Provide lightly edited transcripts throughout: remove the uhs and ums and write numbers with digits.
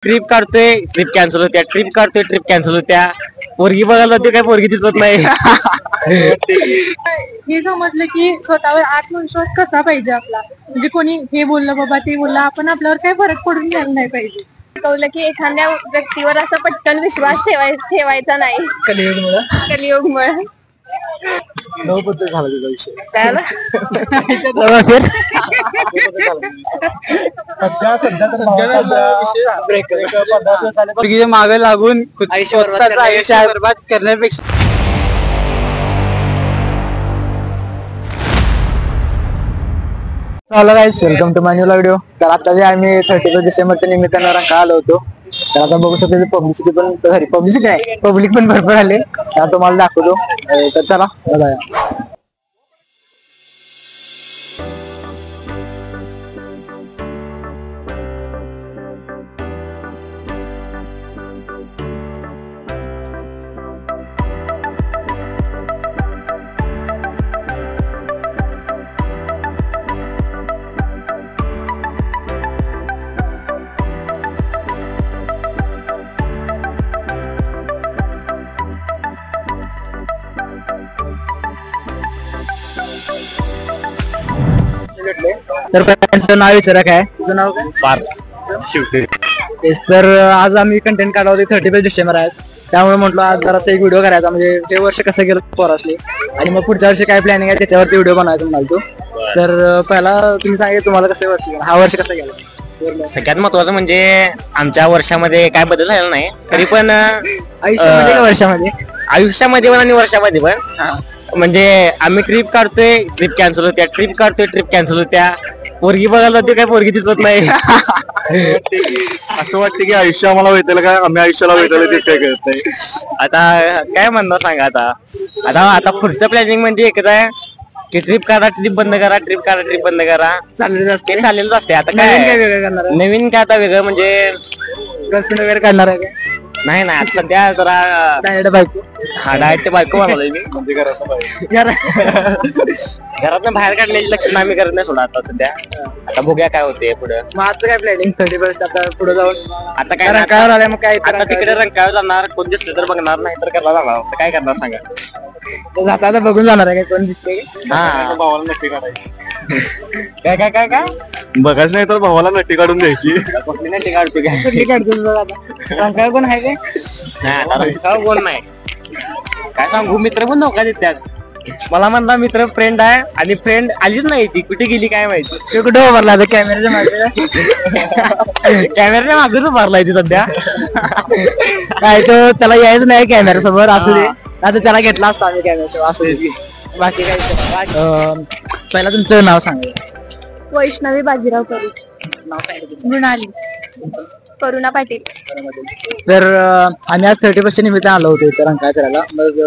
Trip काढतोय trip cancel होत्या, trip काढतोय ट्रिप कॅन्सल होत्या, पोरगी बघायला होती काय पोरगी दिसत नाही. हे समजलं की स्वतःवर आत्मविश्वास कसा पाहिजे आपला, म्हणजे कोणी हे बोललं बाबा ते बोललं आपण आपल्यावर काही फरक पडून द्यायला नाही पाहिजे. शिकवलं की एखाद्या व्यक्तीवर असा पटकन विश्वास ठेवायचा नाही कलियुगमुळे. मागे लागून आयुष्य बरबाद करण्यापेक्षा hello guys, welcome to my new video. तर आता जे आम्ही 31 डिसेंबरच्या निमित्तानं रंका आलो होतो. तर आता बघू शकतो पब्लिसिटी पण पब्लिसिटी नाही, पब्लिक पण भरपूर आले. आता तुम्हाला दाखवतो. तर चला बघा. तर त्यांचं नाव विचारा काय, तुझं नाव काय? पार्थ शिवते. तर आज आम्ही कंटेंट काढला होते 31 डिसेंबर आहे, त्यामुळे म्हटलं आज जरासा एक व्हिडिओ करायचा, म्हणजे हे वर्ष कसं गेलं पोरासले आणि मग पुढच्या वर्षी काय प्लॅनिंग आहे त्याच्यावरती व्हिडिओ बनवायचा म्हणाल तो. तर पहिला तुम्ही सांगितलं तुम्हाला कसं वर्ष गेलं, हा वर्ष कसा गेला? सगळ्यात महत्वाचं म्हणजे आमच्या वर्षामध्ये काय बदल झाला नाही, तरी पण आयुष्यामध्ये का वर्षामध्ये? आयुष्यामध्ये पण आणि वर्षामध्ये पण. म्हणजे आम्ही ट्रिप काढतोय ट्रिप कॅन्सल होत्या, ट्रिप काढतोय ट्रिप कॅन्सल होत्या, पोरगी बघायला होती काय पोरगी दिसत नाही. असं वाटतं की आयुष्य आम्हाला वेचायला काय, आम्ही आयुष्याला वेचायला तेच काय करत नाही. आता काय म्हणणार सांगा. आता आता पुढचं प्लॅनिंग म्हणजे एकच आहे की ट्रिप काढा ट्रिप बंद करा, ट्रिप काढा ट्रिप बंद करा. चाललेलंच असते. आता काय वेगळं करणार आहे? नवीन काय आता वेगळं म्हणजे गर्लफ्रेंड वगैरे काढणार आहे का? नाही ना, आता सध्या जरा डायरेक्ट बायको. हा डायरेक्ट बायको बनवलंय मी. म्हणजे घरातून बाहेर काढण्याची लक्षण आम्ही करत नाही सोडा आता सध्या. आता बघूया काय होते पुढे. मग आजचं काय प्लॅनिंग 31 आता पुढे जाऊन? आता काय रंकाळ्यावर आल्या, मग काय आता तिकडे रंकाळ्यावर जाणार, कोण दिसलं तर बघणार, नाही तर करणार जाणार. आता काय करणार सांगा. जाता आता बघून जाणार आहे काय, कोण दिसते? हा भावाला नक्की काढायची. काय काय काय काय बघायच नाही तर भावाला नक्की काढून द्यायची. कुठली नाही काढतो काय कुठली काढतो बघ आता. रंकाळा कोण आहे काय? नाही आता रंकाळा कोण नाही. काय सांगू, मित्र पण नव्हता तिथ्यात. मला म्हणता मित्र फ्रेंड आहे आणि फ्रेंड आलीच नाही, ती कुठे गेली काय माहिती. तो कुठे उभारला आता कॅमेऱ्याच्या मागे? कॅमेऱ्याच्या मागेच उभारलाय ती सध्या. काय तो त्याला यायचं नाही कॅमेरा समोर, असू दे. आता त्याला घेतला असता आम्ही कॅमेरा, असू दे. बाकी काय? पहिला तुमचं नाव सांगा. वैष्णवी बाजीराव परीट. नाव सांगितलं. मृणाली. करुणा पाटील. तर आम्ही आज 31 निमित्त आलो होतो इथं रंकाळा करायला. मग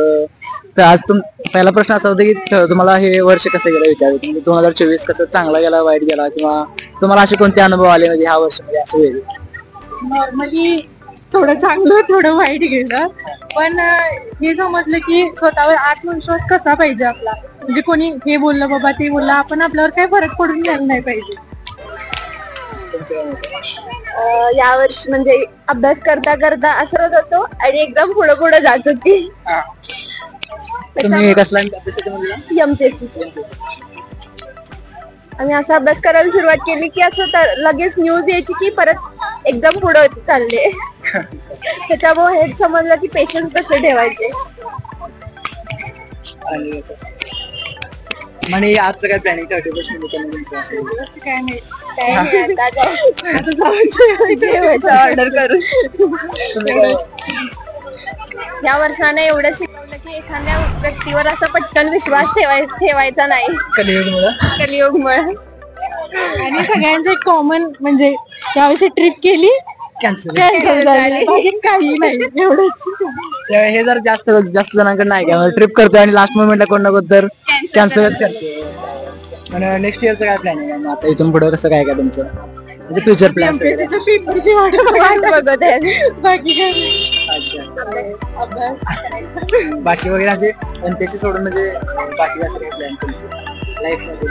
तर आज पहिला प्रश्न असा होता की तुम्हाला हे वर्ष कसं गेलं विचारायचं, म्हणजे 2024 कसं चांगला गेला वाईट गेला, किंवा तुम्हाला असे कोणते अनुभव आले म्हणजे ह्या वर्षामध्ये असं वेगळं? नॉर्मली थोडं चांगलं थोडं वाईट गेलं, पण हे समजलं की स्वतःवर आत्मविश्वास कसा पाहिजे आपला, म्हणजे कोणी हे बोललं बाबा ते बोललं आपण आपल्यावर काही फरक पडून द्यायला नाही पाहिजे. या वर्षी म्हणजे अभ्यास करता करता असं होत होतो आणि एकदम पुढे पुढे जात होती. तुम्ही कसला एमपीएससी. आणि असा अभ्यास करायला सुरुवात केली की असं लगेच न्यूज यायची की परत एकदम पुढे चालले. त्याच्यामुळे हे समजलं की पेशन्स कसे ठेवायचे. म्हणजे आजचं काय प्लॅनिंग 31 निमित्तानं काय नाही, जेवायचं ऑर्डर करून. या वर्षाने एवढं शिकवलं की एखाद्या व्यक्तीवर असा पटकन विश्वास ठेवायचा नाही कलियुगमुळे. आणि सगळ्यांचं एक कॉमन म्हणजे यावर्षी ट्रिप केली कॅन्सल झाली, काही नाही एवढंच. हे जर जास्त जणांकडे नाही का ट्रिप करतोय आणि लास्ट मोमेंटला कोण ना कोण तर कॅन्सलच करते. आणि नेक्स्ट इयरचं काय प्लॅनिंग आहे आता इथून पुढे, कसं काय काय तुमचं म्हणजे फ्युचर प्लॅन? पेपरची वाट बघत आहे. बाकी काय नाही. अभ्यास बाकी वगैरे असे एमपीएससी सोडून म्हणजे बाकी असं काही प्लॅन तुमचे लाईफ मध्ये?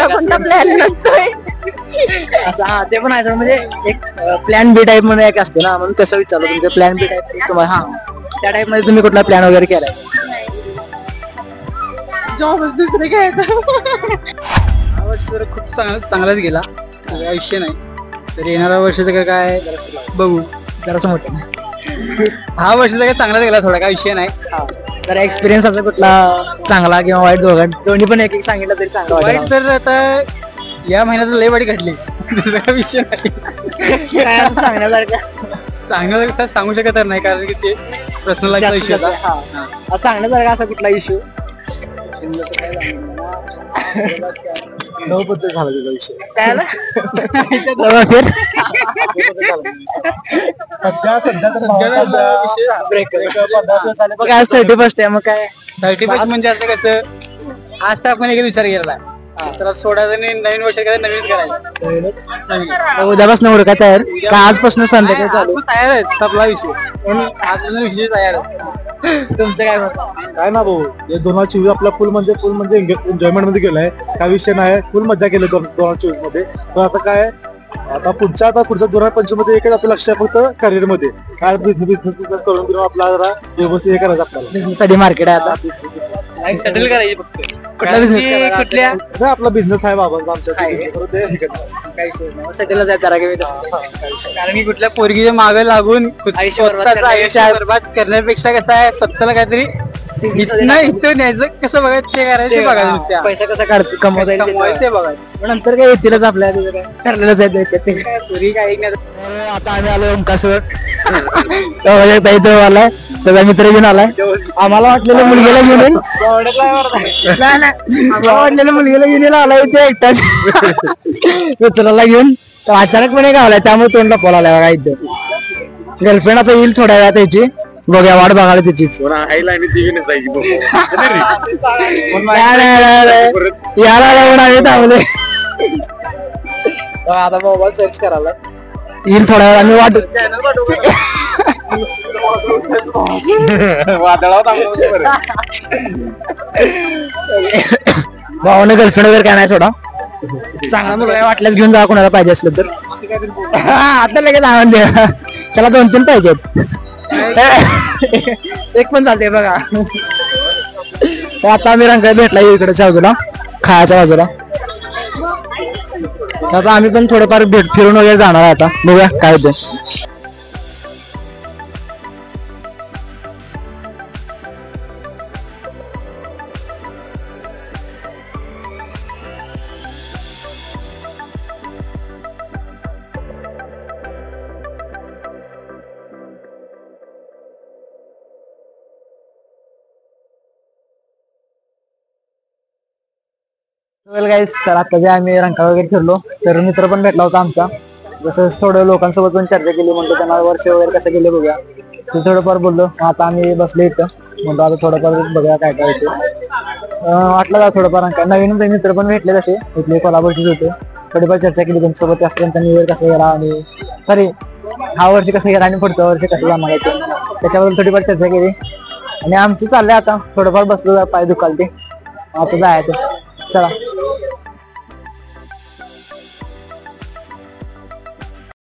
कोणता प्लॅन नसतोय. असं हा ते पण आहे sir. म्हणजे एक प्लॅन बी टाईप म्हणून एक असते ना, म्हणून तसं विचारलं तुमचं प्लॅन बी टाईप तुम्हाला. हा त्या टाईप मध्ये तुम्ही कुठला प्लॅन वगैरे केलाय? जॉबच दुसरे घ्यायचं. हा वर्ष तर खूप चांगलाच गेला, काही विषय नाही. तर येणाऱ्या वर्षाचं काय बघू जरासं मोठं. हा वर्षाचा काय चांगलाच गेला, थोडा काय विषय नाही. हा तर एक्सपिरियन्स असा कुठला चांगला किंवा वाईट दोन्ही पण एक एक सांगितलं तरी चांगलं वाईट. तर आता या महिन्यात लय वाईट घडली, काय विषय नाही. सांगण्यासारखं सांगू शकत नाही, कारण की ते पर्सनल लाईफचा विषय होता. सांगण्यासारखा असा कुठला इश्यू नवबद्दल झाला त्याचा विषय काय 31st आहे, मग काय 31st म्हणजे असं कसं आज तर आपण एक विचार केला तर सोडायचं आणि नवीन वर्ष करायचं, नवीनच करायचं. उद्यापासून एवढं काय तयार का आजपासून संध्याकाळी चालू तयार आहे आपला विषय, म्हणून आजपासून विषय तयार आहे. तुमचं काय मत? काय ना भाऊ, 2024 आपला फुल म्हणजे एन्जॉयमेंट मध्ये गेलाय, काय विषय नाही, फुल मजा केली 2024 मध्ये. तर आता काय आता पुढच्या 2025 मध्ये एकच आपलं लक्ष आहे फक्त करिअर मध्ये. काय बिझनेस करून आपला जरा व्यवस्थित हे करायचं आपल्याला. बिझनेस साठी मार्केट आहे आता, सेटल करायची फक्त. कुठला बिझनेस कुठल्या आपला बिझनेस आहे बाबांचा आमच्या सेटलच आहे जरा काही. कारण की कुठल्या पोरगीच्या मागे लागून आयुष्य बरबाद करण्यापेक्षा कसं आहे, स्वतःला काहीतरी नाही इथं न्यायचं, कसं बघायचं ते करायचं, ते बघायचं नुसत्या पैसा कसा काढतो कमवता येईल ते बघायचं. नंतर काय येतीलच आपल्या ठरलेलंच आहे ते. पोरी काही नाही. आता आम्ही आलो ओंकारेश्वर, आलाय त्याचा मित्र घेऊन आलाय. आम्हाला वाटलेलं मुलगीला घेऊन येईल, आम्हाला वाटलेलं मुलगीला घेऊन येईल आलाय ते एकटाच मित्राला घेऊन. तर अचानकपणे गावलाय, त्यामुळे तोंड लपवला आलाय बघा इथं. गर्लफ्रेंड आता येईल थोड्या वेळात यायची, बघूया वाट बघायला त्याचीच. याला आम्ही थांबले आता मोबाईल सर्च करायला येईल थोड्या वेळ. आम्ही भावाने गर्लफ्रेंड वगैरे काय नाही, सोडा चांगला मुलगा वाटल्यास घेऊन जा कोणाला पाहिजे असलं तर. आता लगेच आनंद द्या, त्याला 2-3 पाहिजेत. एक पण चालते बघा. आता आम्ही रंगात भेटला इकडच्या बाजूला, खायच्या बाजूला. आता आम्ही पण थोडंफार फिरून वगैरे जाणार आहे. आता बघूया काय होतं. गाईस, तर आता जे आम्ही रंका वगैरे फिरलो, तर मित्र पण भेटला होता आमचा. जसं थोडं लोकांसोबत पण चर्चा केली, म्हणतो त्यांना वर्ष वगैरे कसं गेले बघूया. ते थोडंफार बोललो. आता आम्ही बसलो इथं, म्हणतो आता थोडंफार बघूया काय काय होते. वाटलं का थोडंफार रंका नवीन मित्र पण भेटले, तसे इथले कोल्हापूरचेच होते. थोडीफार चर्चा केली त्यांच्यासोबत, त्यांचा न्यू इयर कसं गेला आणि हा वर्ष कसं गेला आणि पुढच्या वर्ष कसं जाणार आहे त्याच्याबद्दल थोडीफार चर्चा केली. आणि आमची चाललंय आता थोडंफार बसलो, पाय दुखालते, आता जायचं. चला.